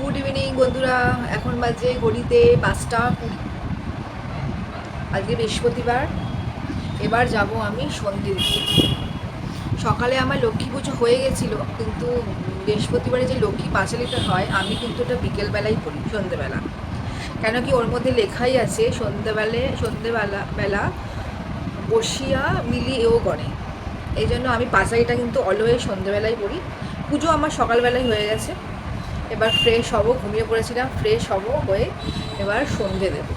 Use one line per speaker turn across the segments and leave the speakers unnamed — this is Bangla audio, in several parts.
গুড ইভিনিং বন্ধুরা। এখন বাজে ঘড়িতে 5টা 20। আজকে বৃহস্পতিবার। এবার যাব আমি সন্ধে দিতে। সকালে আমার লক্ষ্মী পুজো হয়ে গেছিলো, কিন্তু বৃহস্পতিবারে যে লক্ষ্মী পাঁচালিটা হয় আমি কিন্তু ওটা বিকেলবেলাই করি, সন্ধেবেলা। কেন কি ওর মধ্যে লেখাই আছে সন্ধেবেলা বেলা বসিয়া মিলি এও করে। এই জন্য আমি পাঁচালিটা কিন্তু অলওয়েজ সন্ধেবেলাই করি। পুজো আমার সকালবেলায় হয়ে গেছে। এবার ফ্রেশ হব, ঘুমিয়ে পড়েছিলাম, ফ্রেশ হব হয়ে এবার সন্ধে দেব।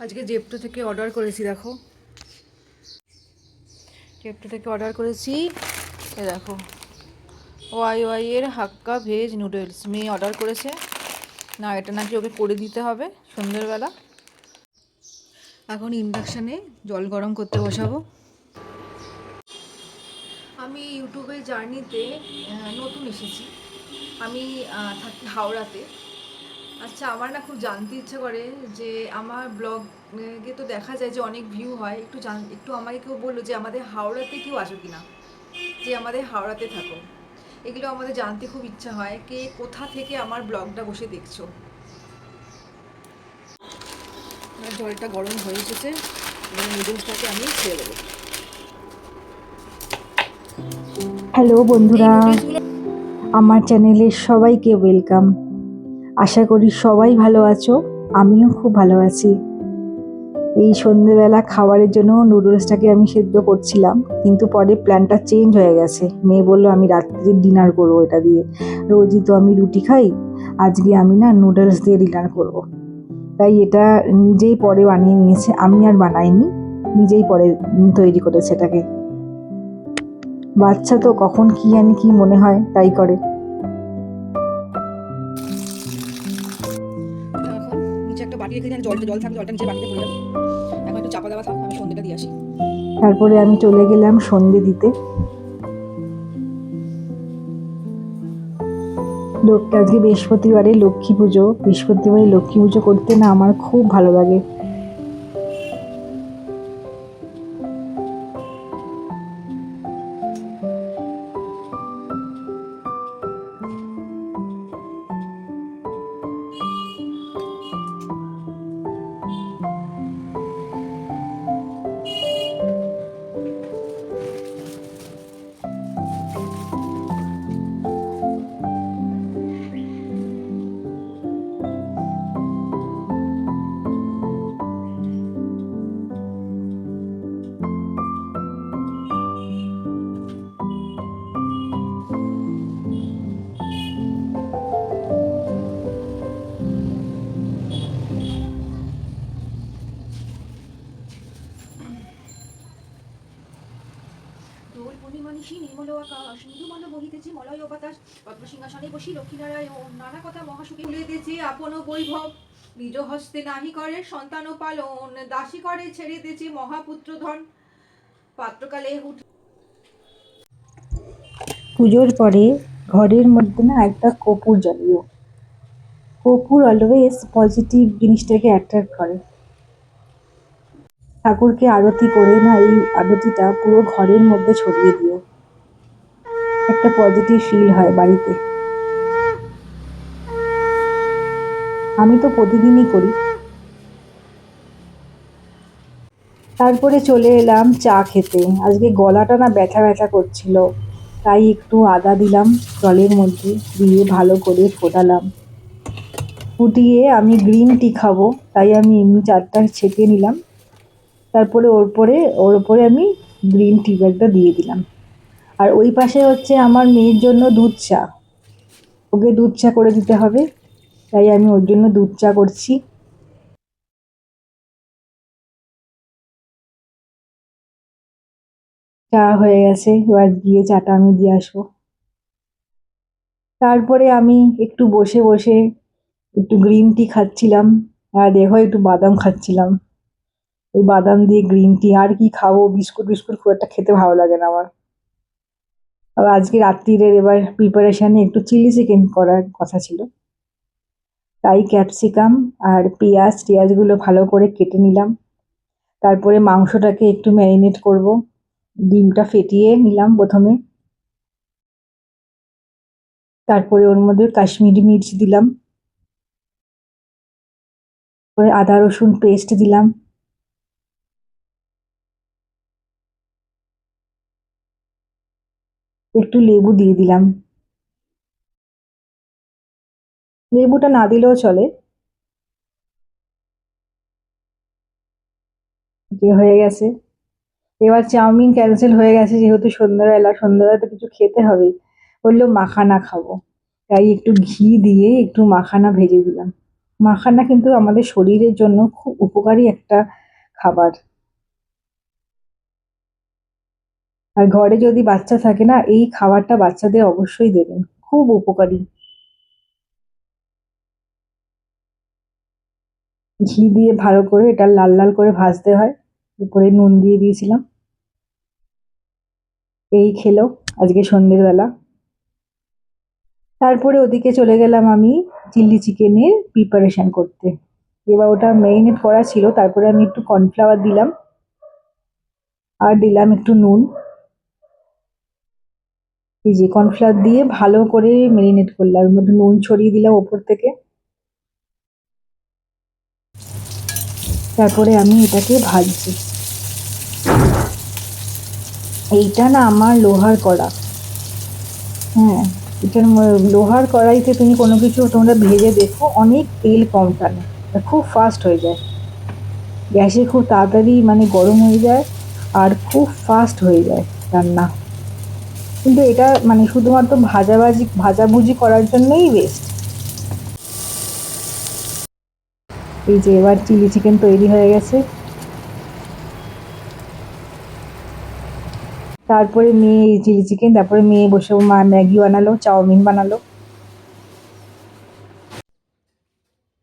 আজকে জেপ্টো থেকে অর্ডার করেছি, দেখো জেপ্টো থেকে অর্ডার করেছি। এ দেখো ওয়াই এর হাক্কা ভেজ নুডলস মেয়ে অর্ডার করেছে। না, এটা নাকি ওকে করে দিতে হবে সন্ধ্যেবেলা। এখন ইন্ডাকশানে জল গরম করতে বসাবো। আমি ইউটিউবে জার্নিতে নতুন এসেছি। আমি থাকি হাওড়াতে। আচ্ছা, আমার না খুব জানতে ইচ্ছে করে যে আমার ব্লগে তো দেখা যায় যে অনেক ভিউ হয়, একটু আমাকে কেউ বললো যে আমাদের হাওড়াতে কেউ আছো কি না, যে আমাদের হাওড়াতে থাকো। এগুলো আমাদের জানতে খুব ইচ্ছা হয়, কে কোথা থেকে আমার ব্লগটা বসে দেখছো। জলটা গরম হয়ে এসেছে, এবার নুডলসটাকে আমি ছেড়ে দেবো।
হ্যালো বন্ধুরা, আমার চ্যানেলে সবাইকে ওয়েলকাম। আশা করি সবাই ভালো আছো, আমিও খুব ভালো আছি। এই সন্ধেবেলা খাবারের জন্য নুডলসটাকে আমি সেদ্ধ করছিলাম, কিন্তু পরে প্ল্যানটা চেঞ্জ হয়ে গেছে। মেয়ে বললো আমি রাত্রে ডিনার করবো এটা দিয়ে। রোজই তো আমি রুটি খাই, আজকে আমি না নুডলস দিয়ে ডিনার করব। তাই এটা নিজেই পরে বানিয়ে নিয়েছে, আমি আর বানাইনি, নিজেই পরে তৈরি করেছে এটাকে। বাচ্চা তো কখন কি জানি কি মনে হয় তাই করে।
এখন নিচে একটা বাটি রেখে জল থাকবে, জলটা নিচে বাটিতে পড়ে যাবে। এখন একটু চাপা দেওয়া থাক, আমি সন্ধ্যেটা দিয়ে আসি।
তারপরে আমি চলে গেলাম সন্ধে দিতে। আজকে বৃহস্পতিবারে লক্ষ্মী পুজো। বৃহস্পতিবারে লক্ষ্মী পুজো করতে না আমার খুব ভালো লাগে।
দোল পূর্ণিমা নিশি নির্মল আকাশ, মৃদুমন্দ বহিতেছে মলয় বাতাস, পদ্মসিংহাসনে বসি লক্ষ্মীনারায়ণ নানা কথা মহাসুখে ভুলিতেছে আপন বৈভব। নিজ হস্তে নাহি করে সন্তান পালন, দাসী করে ছেড়িতেছে মহাপুত্র ধন। পাত্রকালে
পুজোর পরে ঘরের মধ্যে না একটা কর্পূর জ্বালিও। কর্পূর অলওয়েজ পজিটিভ জিনিসটাকে অ্যাট্রাক্ট করে। ঠাকুরকে আরতি করে না এই আরতিটা পুরো ঘরের মধ্যে ছড়িয়ে দিও, একটা পজিটিভ ফিল হয় বাড়িতে। আমি তো প্রতিদিনই করি। তারপরে চলে এলাম চা খেতে। আজকে গলাটা না ব্যথা ব্যথা করছিল, তাই একটু আদা দিলাম জলের মধ্যে, দিয়ে ভালো করে ফোটালাম। ফুটিয়ে আমি গ্রিন টি খাবো, তাই আমি এমনি চাটা ছেঁকে নিলাম। তারপরে ওর উপরে আমি গ্রিন টি ব্যাগটা দিয়ে দিলাম। আর ওই পাশে হচ্ছে আমার মেয়ের জন্য দুধ চা, ওকে দুধ চা করে দিতে হবে, তাই আমি ওর জন্য দুধ চা করছি। চা হয়ে গেছে, এবার গিয়ে চাটা আমি দিয়ে আসবো। তারপরে আমি একটু বসে বসে একটু গ্রিন টি খাচ্ছিলাম, আর দেখো একটু বাদাম খাচ্ছিলাম। ওই বাদাম দিয়ে গ্রিন টি, আর কি খাবো, বিস্কুট বিস্কুট খুব একটা খেতে ভালো লাগে না আমার। আর আজকে রাত্রির এবার প্রিপারেশনে একটু চিলি চিকেন করার কথা ছিল, তাই ক্যাপসিকাম আর পেঁয়াজগুলো ভালো করে কেটে নিলাম। তারপরে মাংসটাকে একটু ম্যারিনেট করব। ডিমটা ফেটিয়ে নিলাম প্রথমে। তারপরে ওর মধ্যে কাশ্মীরি মির্চ দিলাম, পরে আদা রসুন পেস্ট দিলাম, একটু লেবু দিয়ে দিলাম। লেবুটা না দিলেও চলে। যে হয়ে গেছে, এবার চাউমিন ক্যান্সেল হয়ে গেছে যেহেতু সন্ধ্যাবেলা তো কিছু খেতে হবে। বললো মাখানা খাবো, তাই একটু ঘি দিয়ে একটু মাখানা ভেজে দিলাম। মাখানা কিন্তু আমাদের শরীরের জন্য খুব উপকারী একটা খাবার। আর ঘরে যদি বাচ্চা থাকে না, এই খাবারটা বাচ্চাদের অবশ্যই দেবেন, খুব উপকারী। ঘি দিয়ে ভালো করে এটা লাল লাল করে ভাজতে হয়। উপরে নুন দিয়ে দিয়েছিলাম। এই খেলো আজকে সন্ধ্যের বেলা। তারপরে ওদিকে চলে গেলাম আমি চিলি চিকেনের প্রিপারেশন করতে। এবার ওটা মেরিনেট করা ছিল, তারপরে আমি একটু কর্নফ্লাওয়ার দিলাম আর দিলাম একটু নুন। এই যে কর্নফ্লাওয়ার দিয়ে ভালো করে মেরিনেট করলাম, এর মধ্যে নুন ছড়িয়ে দিলাম ওপর থেকে। তারপরে আমি এটাকে ভাজছি। এইটা না আমার লোহার কড়া। হ্যাঁ, এটার লোহার কড়াইতে তুমি কোনো কিছু তোমরা ভেজে দেখো, অনেক তেল কম টানে, খুব ফাস্ট হয়ে যায়। গ্যাসে খুব তাড়াতাড়ি মানে গরম হয়ে যায় আর খুব ফাস্ট হয়ে যায় রান্না। কিন্তু এটা মানে শুধুমাত্র ভাজাভুজি করার জন্যই বেস্ট। এই যে এবার চিলি চিকেন তৈরি হয়ে গেছে। তারপরে মেয়ে এই চিলি চিকেন, তারপরে মেয়ে বসে ম্যাগি বানালো, চাউমিন বানালো।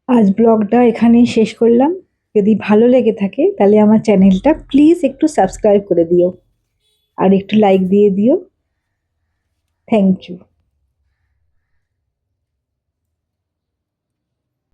আজ ব্লগটা এখানেই শেষ করলাম। যদি ভালো লেগে থাকে তাহলে আমার চ্যানেলটা প্লিজ একটু সাবস্ক্রাইব করে দিও আর একটু লাইক দিয়ে দিও। Thank you.